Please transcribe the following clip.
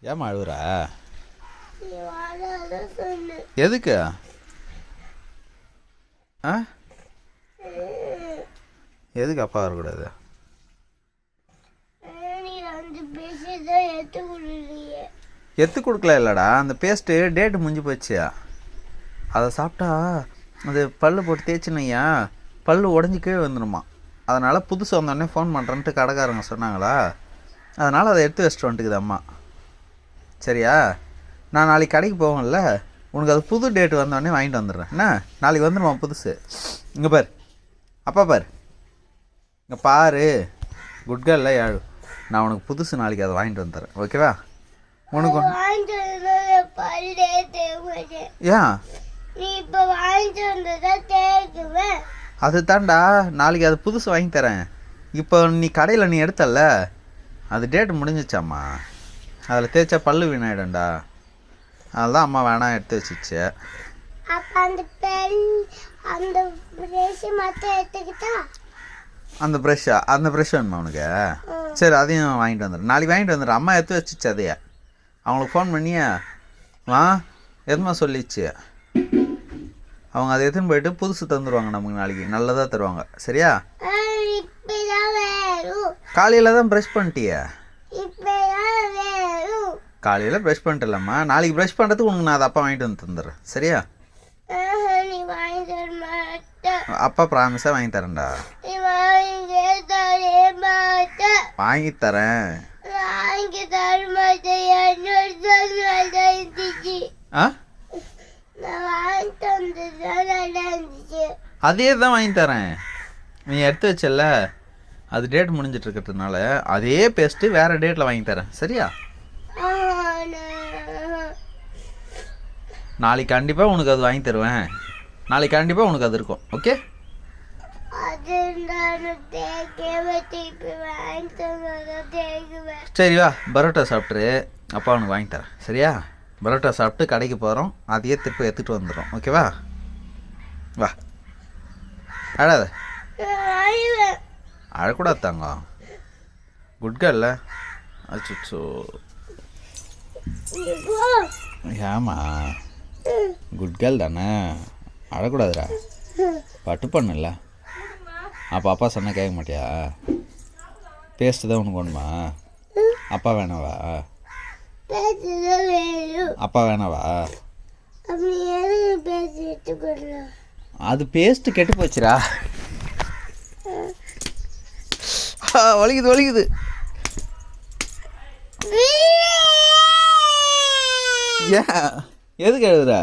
ஏம்மா அழுவுறா? எதுக்கு? ஆ எதுக்கு அப்பா வரக்கூடாது? எத்து கொடுக்கல இல்லைடா, அந்த பேஸ்ட்டு டேட்டு முடிஞ்சு போச்சு. அதை சாப்பிட்டா அது பல் போட்டு தேய்ச்சினையா பல் உடஞ்சி கீழே வந்துடுமா. அதனால் புதுசு வந்தோடனே ஃபோன் பண்ணுறேன்ட்டு கடைக்காரங்க சொன்னாங்களா, அதனால் அதை எடுத்து வச்சுட்டு வந்துட்டுக்குது அம்மா. சரியா? நான் நாளைக்கு கடைக்கு போவேன்ல, உனக்கு அது புது டேட்டு வந்தோடனே வாங்கிட்டு வந்துடுறேன். என்ன, நாளைக்கு வந்துடுமா புதுசு. இங்கே பார், அப்பா பார், இங்கே பாரு, குட் கேர்ல ஏழு. நான் உனக்கு புதுசு நாளைக்கு அதை வாங்கிட்டு வந்துடுறேன். ஓகேவா? உனக்கு ஏன் அது தாண்டா, நாளைக்கு அது புதுசு வாங்கி தரேன். இப்போ நீ கடையில் நீ எடுத்தல, அது டேட் முடிஞ்சிச்சாம்மா. அதில் தேய்ச்சா பல்லு வீணாயிடும்டா. அதுதான் அம்மா வேணாம் எடுத்து வச்சிச்சு. அந்த ப்ரெஷ்ஷா? அந்த ப்ரெஷ் வேணுமா உனக்கு? சரி, அதையும் வாங்கிட்டு வந்துடுறேன். நாளைக்கு வாங்கிட்டு வந்துடுறேன். அம்மா எடுத்து வச்சிச்சு அதையே. அவங்களுக்கு ஃபோன் பண்ணியா எதுமா சொல்லிச்சு. அவங்க அதை எடுத்துன்னு போயிட்டு புதுசு தந்துடுவாங்க நமக்கு. நாளைக்கு நல்லதாக தருவாங்க. சரியா? காலையில் தான் ப்ரஷ் பண்ணிட்டியா? காலையில் ப்ரஷ் பண்ணிட்டலம்மா. நாளைக்கு ப்ரஷ் பண்ணுறதுக்கு உனக்கு நான் அதை அப்பா வாங்கிட்டு வந்து தந்துடுறேன். சரியா? அப்பா ப்ராமிஸாக வாங்கி தரேன்டா. வாங்கி தரேன். அதே தான் வாங்கி தரேன். நீ எடுத்து வச்சல, அது டேட் முடிஞ்சிட்டு இருக்கிறதுனால அதே பேஸ்ட்டு வேறு டேட்டில் வாங்கி தரேன். சரியா? நாளைக்கு கண்டிப்பாக உனக்கு அது வாங்கி தருவேன். நாளைக்கு கண்டிப்பாக உனக்கு அது இருக்கும். ஓகே? சரி வா, பரோட்டா சாப்பிட்ரு, அப்பா உனக்கு வாங்கி தரேன். சரியா? பரோட்டா சாப்பிட்டு கடைக்கு போகிறோம், அதையே திருப்பி எடுத்துகிட்டு வந்துடும். ஓகேவா? வா, அழாத. அழக்கூடாது தாங்க, குட் கேர்ல. அச்சோ, ஏமா குட் கேர்ள் தானே, அழக்கூடாதுடா. பட்டு பண்ணல. அப்போ அப்பா சொன்னால் கேட்க மாட்டியா? பேஸ்ட்டு தான் உனக்கு வேணுமா? அப்பா வேணாவா? அப்பா வேணாவா? அது பேஸ்ட்டு கெட்டு போச்சுரா. வலிக்குது வலிக்குது. ஏன் எதுக்கு எழுதுற?